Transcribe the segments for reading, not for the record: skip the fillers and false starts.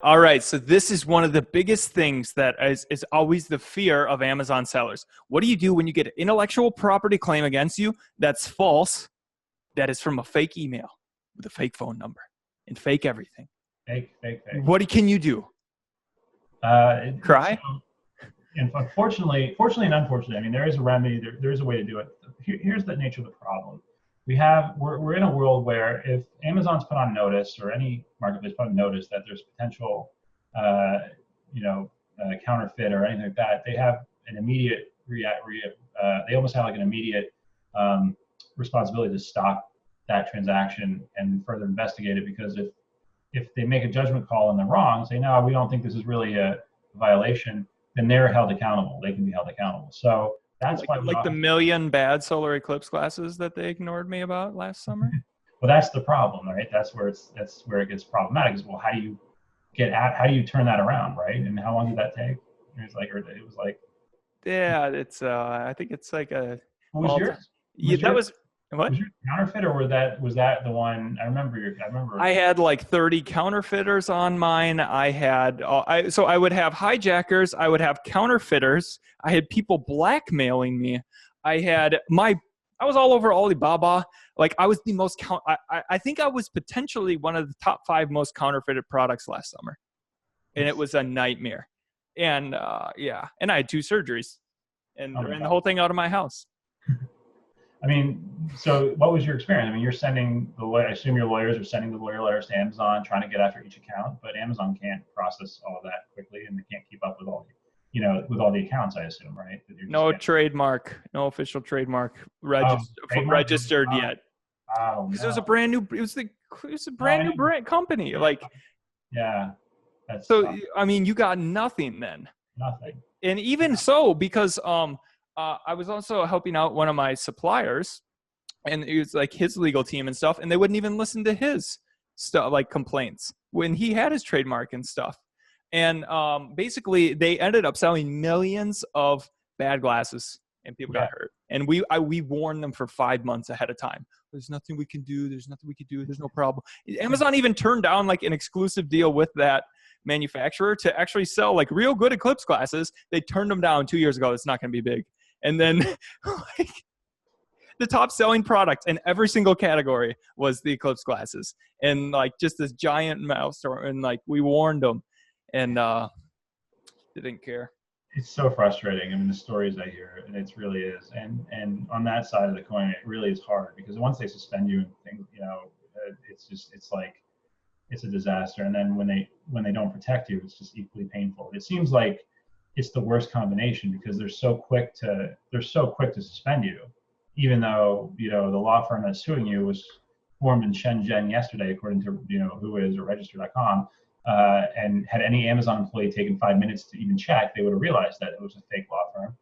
All right. So this is one of the biggest things that is always the fear of Amazon sellers. What do you do when you get an intellectual property claim against you that's false, that is from a fake email with a fake phone number and fake everything? Fake. What can you do? So, Cry? and fortunately and unfortunately, I mean, there is a remedy. There is a way to do it. Here's the nature of the problem. We're in a world where if Amazon's put on notice or any marketplace put on notice that there's potential, uh, you know, counterfeit or anything like that, they have an immediate they almost have like an immediate um, responsibility to stop that transaction and further investigate it, because if they make a judgment call and they're wrong, say, no, we don't think this is really a violation, then they're held accountable. They can be held accountable. So that's Like why we like all the have, million bad solar eclipse glasses that they ignored me about last summer? well, that's the problem, right? That's where it gets problematic is, well, how do you turn that around, right? And how long did that take? It was like, Yeah, it's I think it's like a was all time. yours? Yeah, Was that your was what? was your counterfeit, or was that the one? I remember. I had like 30 counterfeiters on mine. I had so I would have hijackers, I would have counterfeiters, I had people blackmailing me. I had my I was all over Alibaba. Like I was the most I think I was potentially one of the top 5 most counterfeited products last summer. And it It's was a nightmare. And yeah, and I had 2 surgeries and Oh my ran the God. whole thing out of my house. I mean, so what was your experience? I mean, you're sending the lawyer, I assume your lawyers are sending the lawyer letters to Amazon trying to get after each account, but Amazon can't process all of that quickly, and they can't keep up with with all the accounts, I assume, right? That you're just No getting. trademark, no official trademark Oh, trademark? registered Oh, yet. oh Because it was a no. brand new it was a No, I brand new know. brand company. Like Yeah, that's so I mean you got nothing then. nothing. And even Yeah. so, because I was also helping out one of my suppliers and it was like his legal team and stuff, and they wouldn't even listen to his stuff like complaints when he had his trademark and stuff. And basically they ended up selling millions of bad glasses and people Yeah. got hurt. And we warned them for 5 months ahead of time. There's nothing we can do. There's nothing we can do. There's no problem. Amazon even turned down like an exclusive deal with that manufacturer to actually sell like real good eclipse glasses. They turned them down 2 years ago. It's not going to be big. And then like the top selling product in every single category was the eclipse glasses, and like just this giant mouse, and like we warned them, and they didn't care. It's so frustrating. I mean, the stories I hear, and it really is. And on that side of the coin, it really is hard, because once they suspend you and things, it's like it's a disaster. And then when they don't protect you, it's just equally painful. It seems like it's the worst combination, because they're so quick to suspend you, even though the law firm that's suing you was formed in Shenzhen yesterday, according to who is or register.com. And had any Amazon employee taken 5 minutes to even check, they would have realized that it was a fake law firm.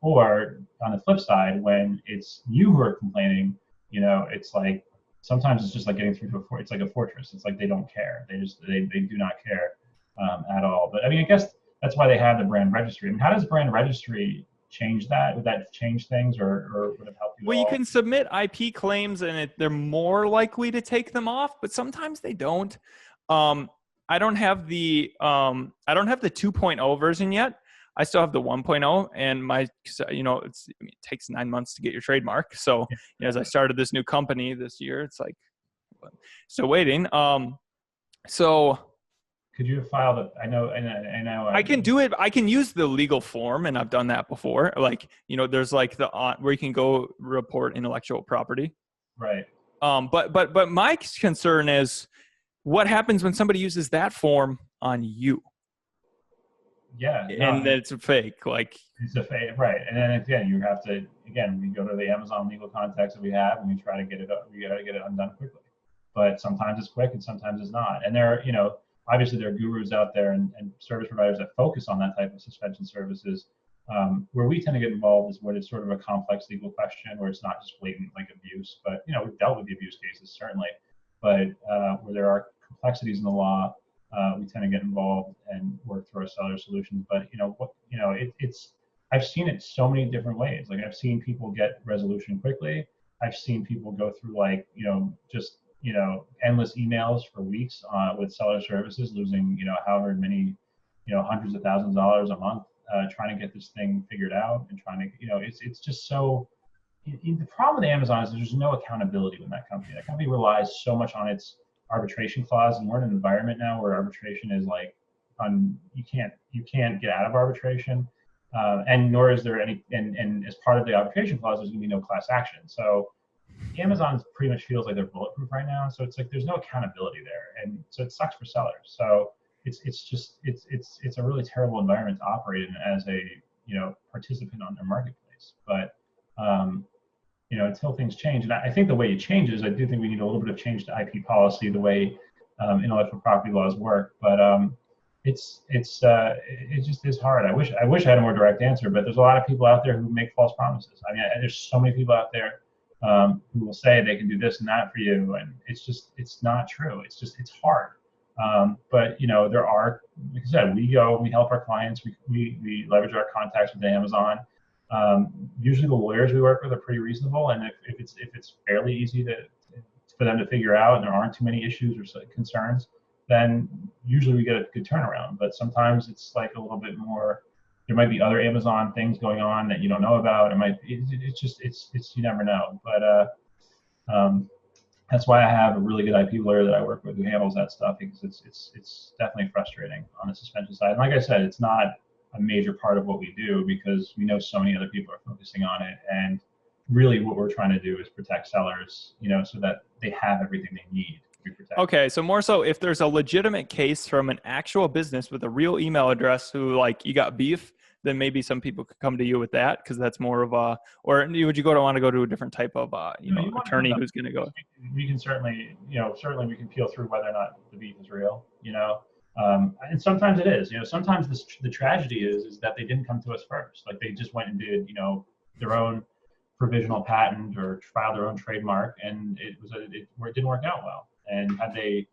Or on the flip side, when it's you who are complaining, it's like sometimes it's just like getting through to it's like a fortress. It's like they don't care. They do not care at all. But I mean, I guess that's why they have the brand registry. I mean, how does brand registry change that? Would that change things, or would it help you at Well, you all? can submit IP claims, and they're more likely to take them off, but sometimes they don't. Um, I don't have the 2.0 version yet. I still have the 1.0, and it takes 9 months to get your trademark. So as I started this new company this year, it's like still waiting. So Could you have filed it? I know. I can do it. I can use the legal form, and I've done that before. Like, there's like where you can go report intellectual property. Right. But my concern is what happens when somebody uses that form on you, Yeah. No. and it's fake. Like, It's a right, and then again, you have to we go to the Amazon legal contacts that we have, and we try to get it up. We got to get it undone quickly, but sometimes it's quick, and sometimes it's not. And obviously there are gurus out there and service providers that focus on that type of suspension services. Where we tend to get involved is when it's sort of a complex legal question, where it's not just blatant like abuse, but we've dealt with the abuse cases certainly, but where there are complexities in the law, we tend to get involved and work through our seller solutions. But it's I've seen it so many different ways. Like I've seen people get resolution quickly. I've seen people go through like just endless emails for weeks with seller services, losing, however many, hundreds of thousands of dollars a month, trying to get this thing figured out and trying to, it's just so, the problem with Amazon is there's no accountability with that company. That company relies so much on its arbitration clause, and we're in an environment now where arbitration is like, you can't get out of arbitration, and nor is there any, and as part of the arbitration clause, there's going to be no class action. So Amazon pretty much feels like they're bulletproof right now. So it's like there's no accountability there, and so it sucks for sellers. So it's a really terrible environment to operate in as a participant on their marketplace. But until things change, and I think the way it changes, I do think we need a little bit of change to IP policy, the way intellectual property laws work. But it just is hard. I wish I had a more direct answer, but there's a lot of people out there who make false promises. I mean, there's so many people out there who will say they can do this and that for you, and it's not true. It's hard. But there are, like I said, we help our clients. We leverage our contacts with Amazon. Usually the lawyers we work with are pretty reasonable, and if it's fairly easy for them to figure out, and there aren't too many issues or concerns, then usually we get a good turnaround. But sometimes it's like a little bit more. There might be other Amazon things going on that you don't know about. It's you never know. But that's why I have a really good IP lawyer that I work with who handles that stuff, because it's definitely frustrating on the suspension side. And like I said, it's not a major part of what we do because we know so many other people are focusing on it. And really what we're trying to do is protect sellers, so that they have everything they need to be protected. Okay. So more so if there's a legitimate case from an actual business with a real email address who you got beef, then maybe some people could come to you with that, because that's more of a, or would you want to go to a different type of, attorney who's going to go? We can certainly we can peel through whether or not the beef is real, and sometimes it is, sometimes the tragedy is that they didn't come to us first. Like they just went and did, their own provisional patent or filed their own trademark, and it didn't work out well. And had they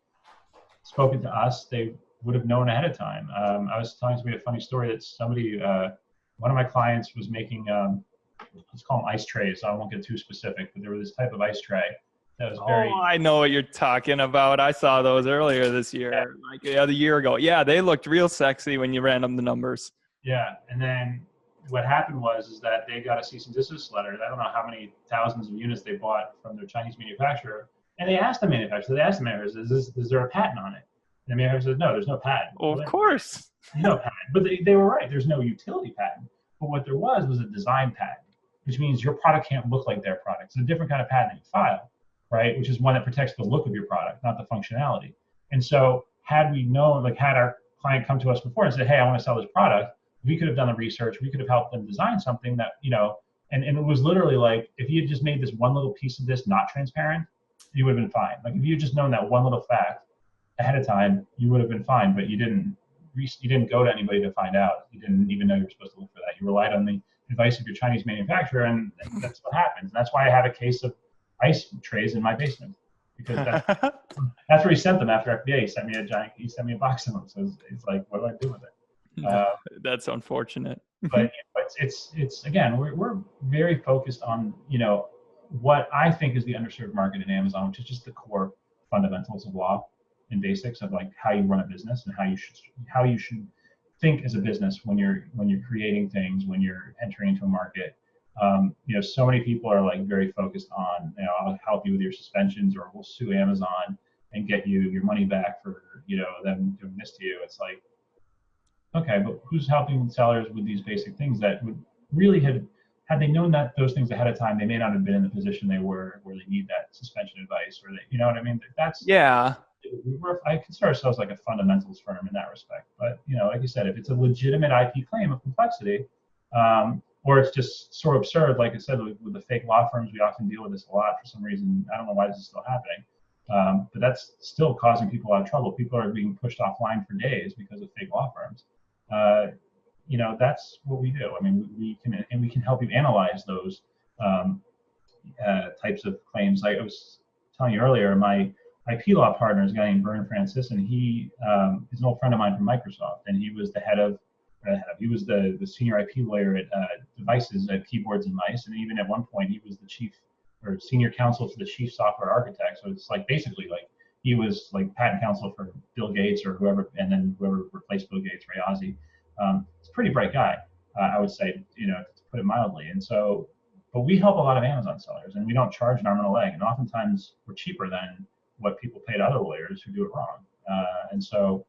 spoken to us, they would have known ahead of time. I was telling somebody a funny story that somebody, one of my clients was making, let's call them ice trays. So I won't get too specific, but there was this type of ice tray that was very. Oh, I know what you're talking about. I saw those earlier this year, a year ago. Yeah, they looked real sexy when you ran them the numbers. Yeah, and then what happened is that they got a cease and desist letter. I don't know how many thousands of units they bought from their Chinese manufacturer, and they asked the manufacturer, is there a patent on it? And the manufacturer said, no, there's no patent. Well, of course. No patent. But they were right. There's no utility patent. But what there was a design patent, which means your product can't look like their product. It's a different kind of patent that you file, right? Which is one that protects the look of your product, not the functionality. And so had we known, had our client come to us before and said, hey, I want to sell this product, we could have done the research. We could have helped them design something that, and it was literally like, if you had just made this one little piece of this not transparent, you would have been fine. Like if you had just known that one little fact ahead of time, you would have been fine, but you didn't go to anybody to find out. You didn't even know you were supposed to look for that. You relied on the advice of your Chinese manufacturer, and that's what happens. And that's why I have a case of ice trays in my basement, because that's where he sent them after FBA. He sent me a box of them. So it's like, what do I do with it? That's unfortunate. But it's again, we're very focused on what I think is the underserved market in Amazon, which is just the core fundamentals of law and basics of how you run a business and how you should think as a business when you're creating things, when you're entering into a market. So many people are very focused on, I'll help you with your suspensions, or we'll sue Amazon and get you your money back for them doing this to you. It's like, okay, but who's helping sellers with these basic things that would really had they known that those things ahead of time, they may not have been in the position they were where they need that suspension advice, or you know what I mean? That's I consider ourselves like a fundamentals firm in that respect. But like you said, if it's a legitimate IP claim of complexity, or it's just sort of absurd, like I said, with the fake law firms, we often deal with this a lot for some reason. I don't know why this is still happening, but that's still causing people a lot of trouble. People are being pushed offline for days because of fake law firms. That's what we do. I mean, we can help you analyze those types of claims. Like I was telling you earlier, my IP law partner is a guy named Vernon Francis, and he is an old friend of mine from Microsoft, and he was he was the senior IP lawyer at devices, at keyboards and mice, and even at one point he was the chief or senior counsel to the chief software architect. So it's like basically like he was like patent counsel for Bill Gates or whoever, and then whoever replaced Bill Gates, Ray Ozzie. It's a pretty bright guy, I would say, to put it mildly. And so, but we help a lot of Amazon sellers, and we don't charge an arm and a leg, and oftentimes we're cheaper than what people pay to other lawyers who do it wrong. And so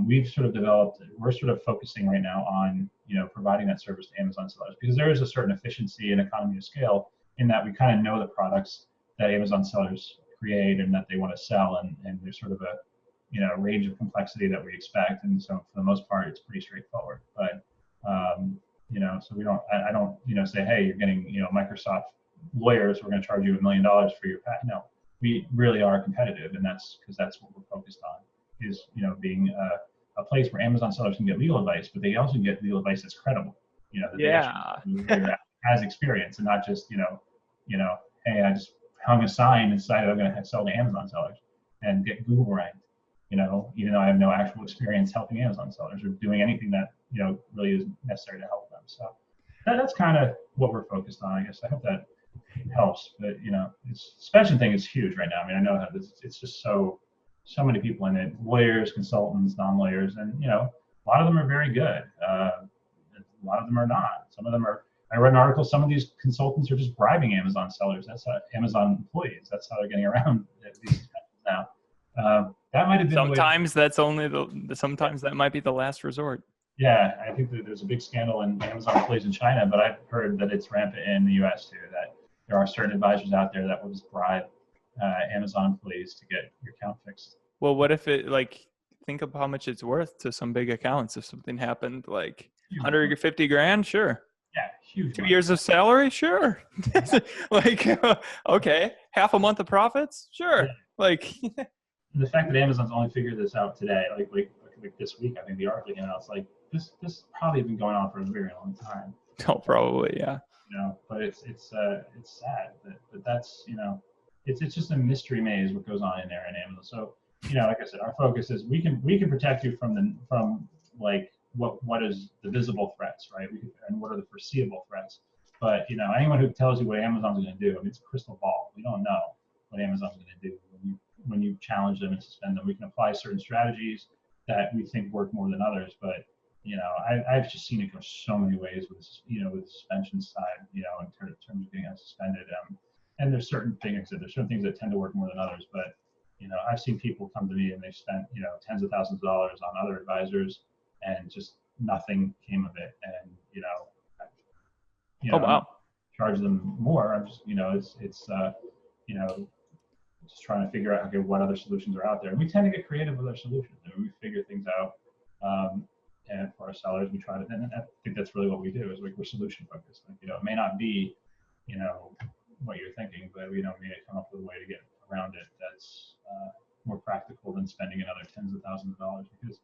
we've sort of developed, we're sort of focusing right now on, providing that service to Amazon sellers, because there is a certain efficiency and economy of scale in that we kind of know the products that Amazon sellers create and that they want to sell, and there's sort of a, range of complexity that we expect. And so for the most part, it's pretty straightforward. But, so we don't, I don't, say, hey, you're getting, Microsoft lawyers, we're going to charge you $1 million for your patent. No, we really are competitive, and that's because that's what we're focused on, is, being a place where Amazon sellers can get legal advice, but they also get legal advice that's credible, that they actually has experience, and not just, hey, I just hung a sign and decided I'm going to sell to Amazon sellers and get Google ranked, even though I have no actual experience helping Amazon sellers or doing anything that, really is necessary to help them. So that's kind of what we're focused on, I guess. I hope that helps. But, it's suspension thing is huge right now. I mean, I know that it's just so many people in it, lawyers, consultants, non-lawyers, and, a lot of them are very good. A lot of them are not. Some of them are, I read an article, some of these consultants are just bribing Amazon sellers. That's how, Amazon employees. That's how they're getting around these now. That might have been sometimes sometimes that might be the last resort. Yeah, I think that there's a big scandal in Amazon employees in China, but I've heard that it's rampant in the US too, that there are certain advisors out there that will just bribe Amazon employees to get your account fixed. Well, what if it, think of how much it's worth to some big accounts if something happened, 150 grand, sure. Yeah, huge. 2 years of salary, sure. Okay, half a month of profits, sure. Yeah. The fact that Amazon's only figured this out today, like this week, I think the article came out. It's like this probably been going on for a very long time. Oh, probably, yeah. But it's sad that that's it's just a mystery maze what goes on in there in Amazon. So like I said, our focus is we can protect you from what is the visible threats, right? And what are the foreseeable threats. But anyone who tells you what Amazon's going to do, I mean, it's a crystal ball. We don't know what Amazon's going to do when you challenge them and suspend them. We can apply certain strategies that we think work more than others, but I've just seen it go so many ways with with the suspension side, in terms of getting suspended. And there's certain things that tend to work more than others, but I've seen people come to me and they've spent tens of thousands of dollars on other advisors, and just nothing came of it. And oh wow, charge them more. I'm just it's just trying to figure out, okay, what other solutions are out there. And we tend to get creative with our solutions. I mean, we figure things out, and for our sellers, we try to. And I think that's really what we do, is we're solution focused. It may not be, what you're thinking, but we may come up with a way to get around it that's more practical than spending another tens of thousands of dollars. Because,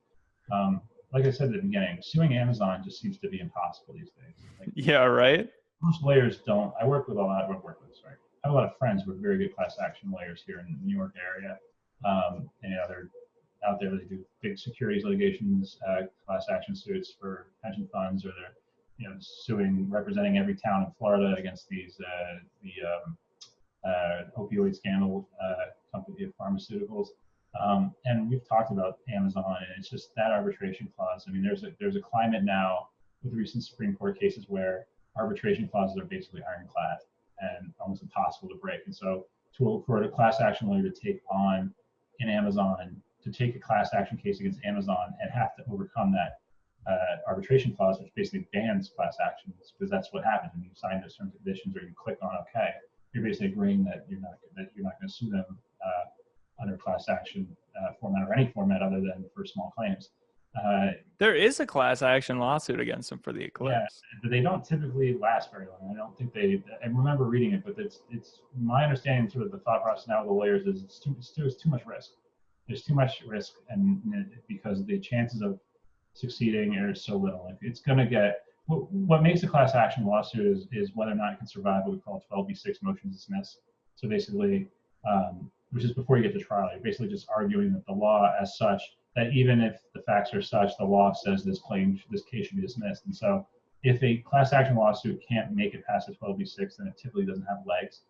like I said at the beginning, suing Amazon just seems to be impossible these days. Yeah, right. Most lawyers don't. I have a lot of friends who are very good class action lawyers here in the New York area. And they're out there. They do big securities litigations, class action suits for pension funds, or they're representing every town in Florida against the opioid scandal company of pharmaceuticals. And we've talked about Amazon, and it's just that arbitration clause. I mean, there's a climate now with recent Supreme Court cases where arbitration clauses are basically ironclad and almost impossible to break. And so for a class action lawyer to take on an Amazon, to take a class action case against Amazon and have to overcome that arbitration clause, which basically bans class actions, because that's what happens when you sign those terms and conditions or you click on OK. You're basically agreeing that you're not going to sue them under class action format or any format other than for small claims. There is a class action lawsuit against them for the Eclipse. Yeah, but they don't typically last very long. I don't think I remember reading it, but it's my understanding, sort of the thought process now with the lawyers is it's too much risk. There's too much risk, and because the chances of succeeding are so little. It's going to get, what makes a class action lawsuit is whether or not it can survive what we call 12b6 motion to dismiss. So basically, which is before you get to trial, you're basically just arguing that the law as such, that even if the facts are such, the law says this case should be dismissed. And so if a class action lawsuit can't make it past the 12b6, then it typically doesn't have legs.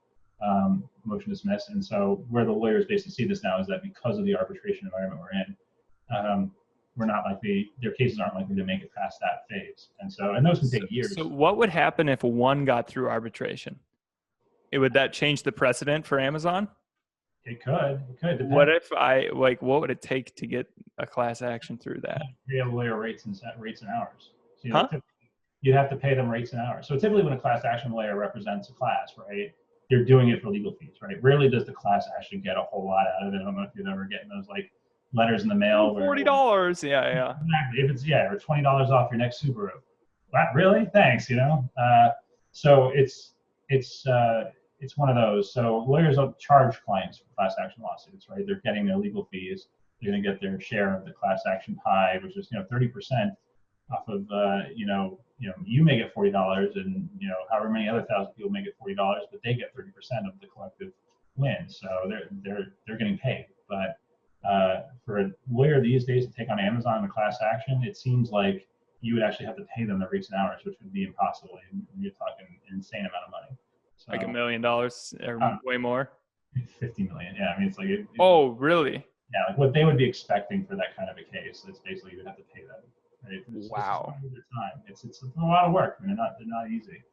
motion dismiss. And so where the lawyers basically see this now is that because of the arbitration environment we're in, we're not likely, their cases aren't likely to make it past that phase. And those can take years. So what would happen if one got through arbitration? Would that change the precedent for Amazon? It could. What if what would it take to get a class action through that? You have lawyer rates and hours. So you'd have to pay them rates and hours. So typically when a class action lawyer represents a class, right, they're doing it for legal fees, right? Rarely does the class actually get a whole lot out of it. I don't know if you've ever gotten those like letters in the mail. $40. Yeah. Exactly. If it's, or $20 off your next Subaru. Wow, really? Thanks, So it's one of those. So lawyers don't charge clients for class action lawsuits, right? They're getting their legal fees. They're going to get their share of the class action pie, which is 30% off of you may get $40, and however many other thousand people may get $40, but they get 30% of the collective win. So they're getting paid. But for a lawyer these days to take on Amazon in a class action, it seems like you would actually have to pay them the rates and hours, which would be impossible. You're talking an insane amount of money. So, like $1 million or way more. 50 million. Yeah, I mean, it's like. Oh, really? Yeah, like what they would be expecting for that kind of a case. It's basically you would have to pay them. Right? Wow. It's a lot of work. I mean, they're not easy.